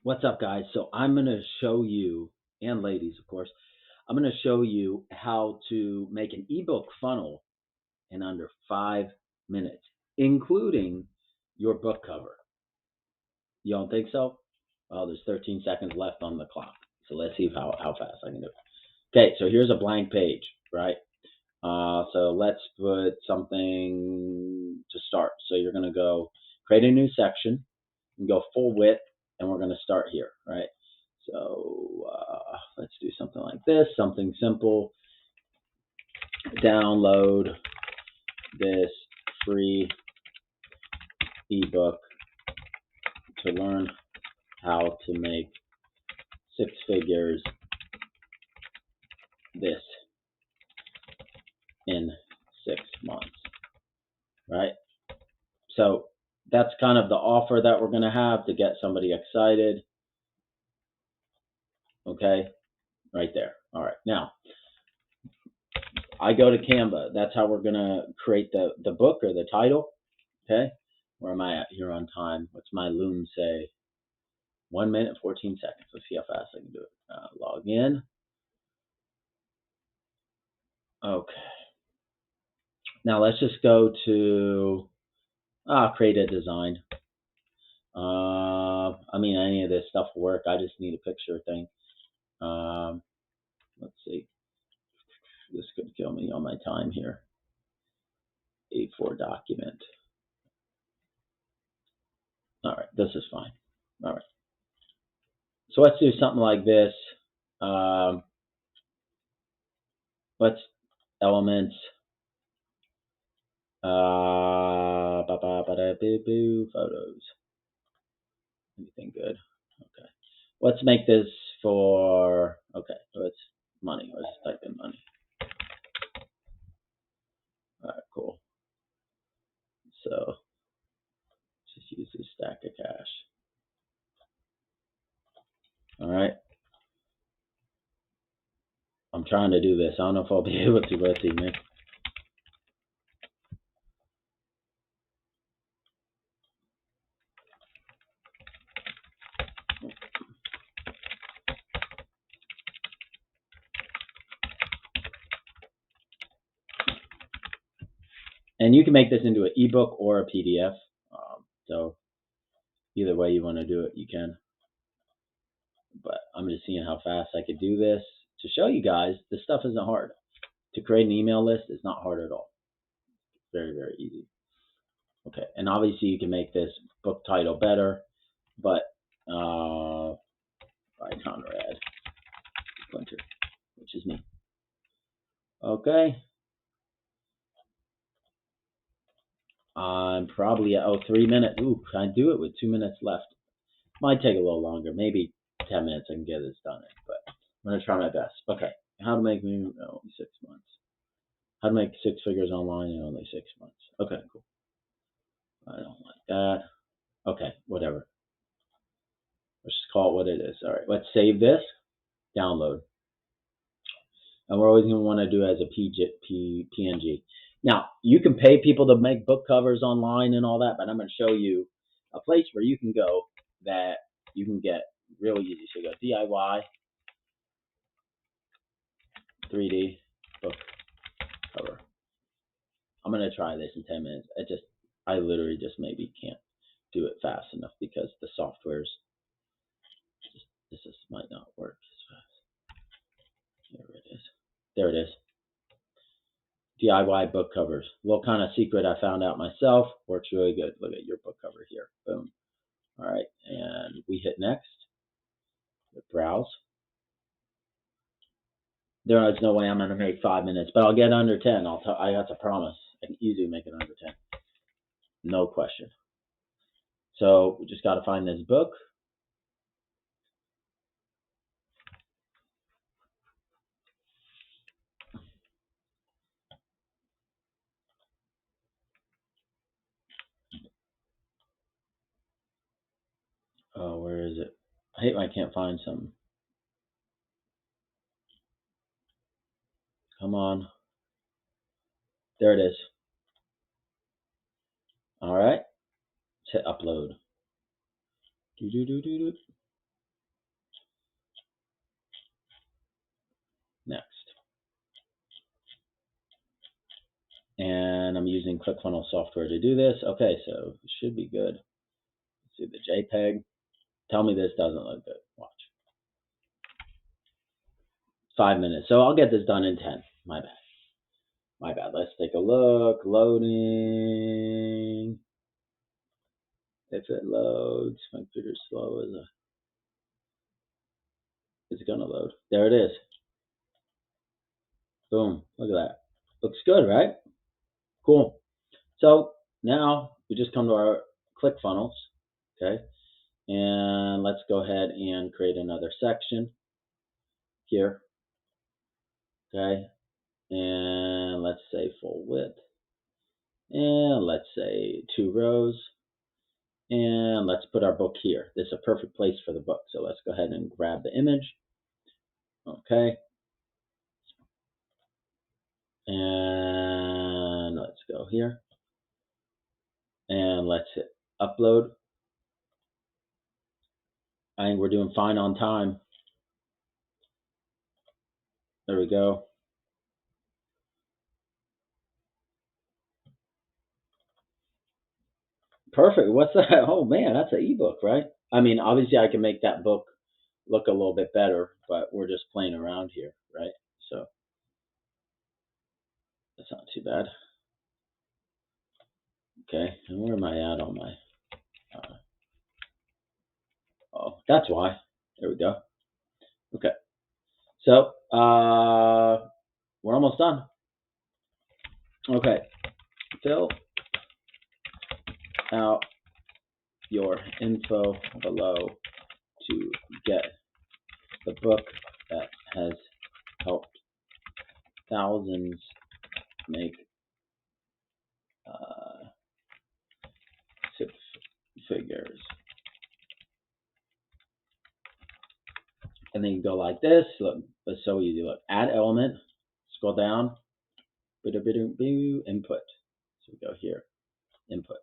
What's up, guys? So I'm going to show you, and ladies, of course, I'm going to show you how to make an ebook funnel in under 5 minutes, including your book cover. You don't think so? Well, there's 13 seconds left on the clock. So let's see how fast I can do it. Okay, so here's a blank page, right? So let's put something to start. So you're going to go create a new section and go full width, and we're going to start here, right? So let's do something like this, something simple. Download this free ebook to learn how to make six figures this in 6 months, right? So that's kind of the offer that we're going to have to get somebody excited. Okay, right there. All right, now I go to Canva. That's how we're going to create the book or the title. Okay, where am I at here on time? What's my loom say? 1 minute, 14 seconds. Let's see how fast I can do it. Log in. Okay. Now let's just go to create a design. I mean, any of this stuff will work. I just need a picture thing. Let's see. This could kill me on my time here. A4 document. All right, this is fine. All right. So let's do something like this. Let's elements. Photos. Anything good? Okay. Let's make this for, okay, so it's money. Let's type in money. All right, cool. So just use this stack of cash. All right. I'm trying to do this. I don't know if I'll be able to. Let's see, man. And you can make this into an ebook or a PDF. So either way you want to do it, you can. But I'm just seeing how fast I could do this to show you guys this stuff isn't hard. To create an email list is not hard at all. Very, very easy. Okay, and obviously you can make this book title better, but by Conrad, which is me. Okay. I'm probably at 3 minutes. Ooh, can I do it with 2 minutes left? Might take a little longer, maybe 10 minutes I can get this done in, but I'm gonna try my best. Okay, how to make me only 6 months. How to make six figures online in only 6 months. Okay, cool. I don't like that. Okay, whatever. Let's just call it what it is. All right, let's save this. Download. And we're always going to want to do it as a PNG. Now, you can pay people to make book covers online and all that, but I'm going to show you a place where you can go that you can get real easy. So you go DIY 3D book cover. I'm going to try this in 10 minutes. I literally just maybe can't do it fast enough because the software's this might not work as fast. There it is. There it is. DIY book covers. A little kind of secret I found out myself. Works really good. Look at your book cover here. Boom. All right, and we hit next. Browse. There is no way I'm going to make 5 minutes, but I'll get under 10. I have to promise. I can easily make it under 10. No question. So we just got to find this book. Oh, where is it? I hate when I can't find some. Come on. There it is. All right. Let's hit upload. I'm using ClickFunnels software to do this. Okay, so it should be good. Let's see the JPEG. Tell me this doesn't look good. Watch. 5 minutes. So I'll get this done in 10. My bad. My bad. Let's take a look. Loading. If it loads, my computer's slow as a. It's gonna load. There it is. Boom. Look at that. Looks good, right? Cool. So now we just come to our ClickFunnels. Okay. And let's go ahead and create another section here. Okay. And let's say full width. And let's say 2 rows. And let's put our book here. This is a perfect place for the book. So let's go ahead and grab the image. Okay. And let's go here. And let's hit upload. I think we're doing fine on time. There we go. Perfect. What's that? Oh man, that's an ebook, right? I mean, obviously I can make that book look a little bit better, but we're just playing around here, right? So that's not too bad. Okay, and where am I at on my? Oh, that's why. There we go. Okay, so we're almost done. Okay, fill out your info below to get the book that has helped thousands make 6 figures. And then you go like this. Look, it's so easy. Look, add element, scroll down, input. So we go here, input.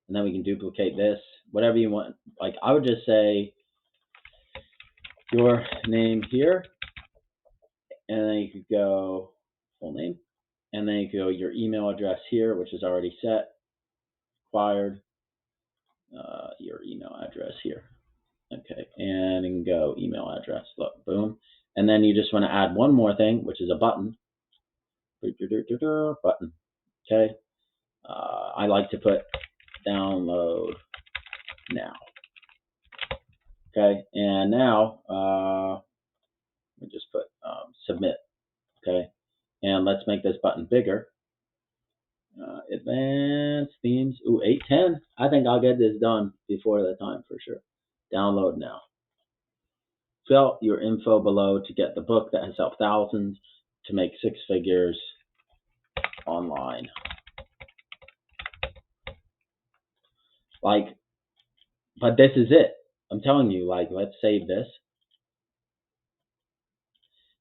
And then we can duplicate this, whatever you want. Like I would just say your name here, and then you could go full name, and then you could go your email address here, which is already set, acquired, your email address here. Okay, and you can go email address. Look, boom. And then you just want to add one more thing, which is a button. Button. Okay. I like to put download now. Okay, and now we just put submit. Okay, and let's make this button bigger. Advanced themes. Ooh, 8:10. I think I'll get this done before the time for sure. Download now. Fill your info below to get the book that has helped thousands to make 6 figures online. Like, but this is it. I'm telling you, like, let's save this.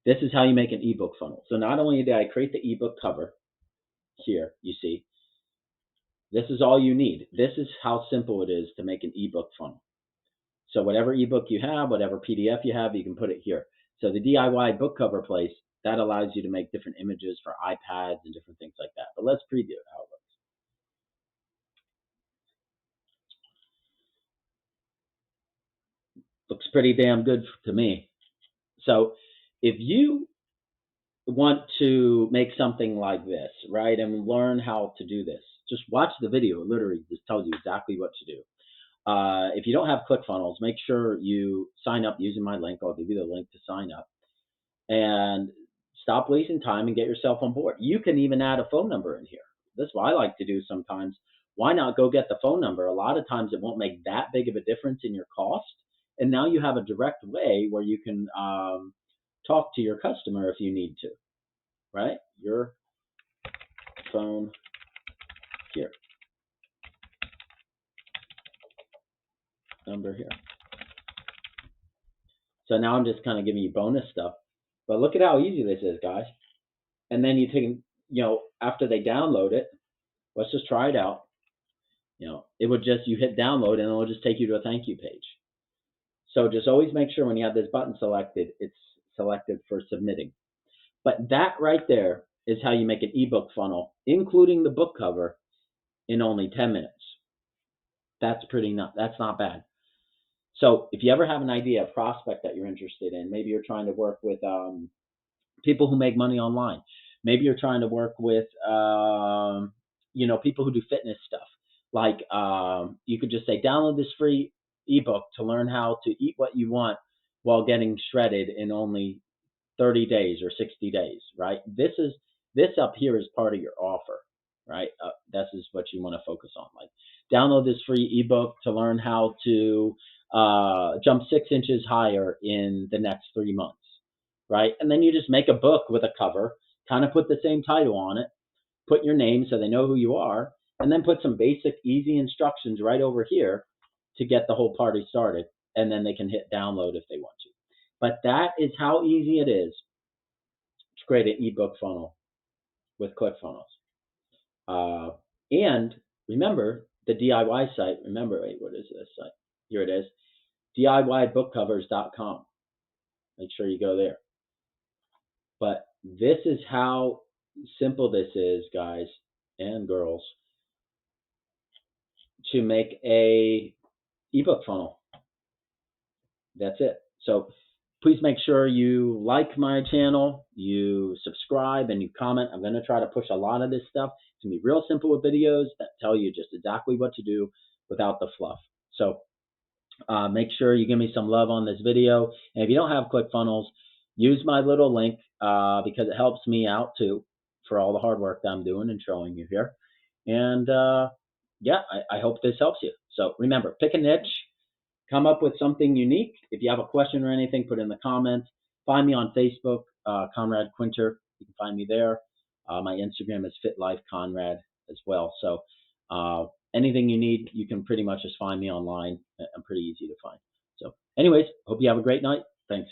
This is how you make an ebook funnel. So not only did I create the ebook cover here, you see, this is all you need. This is how simple it is to make an ebook funnel. So whatever ebook you have, whatever PDF you have, you can put it here. So the DIY book cover place, that allows you to make different images for iPads and different things like that. But let's preview how it looks. Looks pretty damn good to me. So if you want to make something like this, right, and learn how to do this, just watch the video. It literally just tells you exactly what to do. If you don't have ClickFunnels, make sure you sign up using my link. I'll give you the link to sign up. And stop wasting time and get yourself on board. You can even add a phone number in here. That's what I like to do sometimes. Why not go get the phone number? A lot of times it won't make that big of a difference in your cost. And now you have a direct way where you can talk to your customer if you need to, right? Your phone here. Number here. So now I'm just kind of giving you bonus stuff. But look at how easy this is, guys. And then you take, after they download it, let's just try it out. It would just, you hit download and it will just take you to a thank you page. So just always make sure when you have this button selected, it's selected for submitting. But that right there is how you make an ebook funnel, including the book cover, in only 10 minutes. That's not bad. So if you ever have an idea, a prospect that you're interested in, maybe you're trying to work with people who make money online. Maybe you're trying to work with people who do fitness stuff. Like you could just say, download this free ebook to learn how to eat what you want while getting shredded in only 30 days or 60 days, right? This up here is part of your offer, right? This is what you want to focus on. Like, download this free ebook to learn how to jump 6 inches higher in the next 3 months, right? And then you just make a book with a cover, kind of put the same title on it, put your name so they know who you are, and then put some basic, easy instructions right over here to get the whole party started. And then they can hit download if they want to. But that is how easy it is to create an ebook funnel with ClickFunnels. And remember the DIY site. Wait, what is this site? Here it is, DIYbookcovers.com. Make sure you go there. But this is how simple this is, guys and girls, to make a ebook funnel. That's it. So please make sure you like my channel, you subscribe, and you comment. I'm going to try to push a lot of this stuff. It's going to be real simple with videos that tell you just exactly what to do without the fluff. So make sure you give me some love on this video. And if you don't have ClickFunnels, use my little link because it helps me out too for all the hard work that I'm doing and showing you here. And yeah, I hope this helps you. So remember, pick a niche. Come up with something unique. If you have a question or anything, put it in the comments. Find me on Facebook, Conrad Quinter. You can find me there. My Instagram is FitLifeConrad as well. So anything you need, you can pretty much just find me online. I'm pretty easy to find. So anyways, hope you have a great night. Thanks.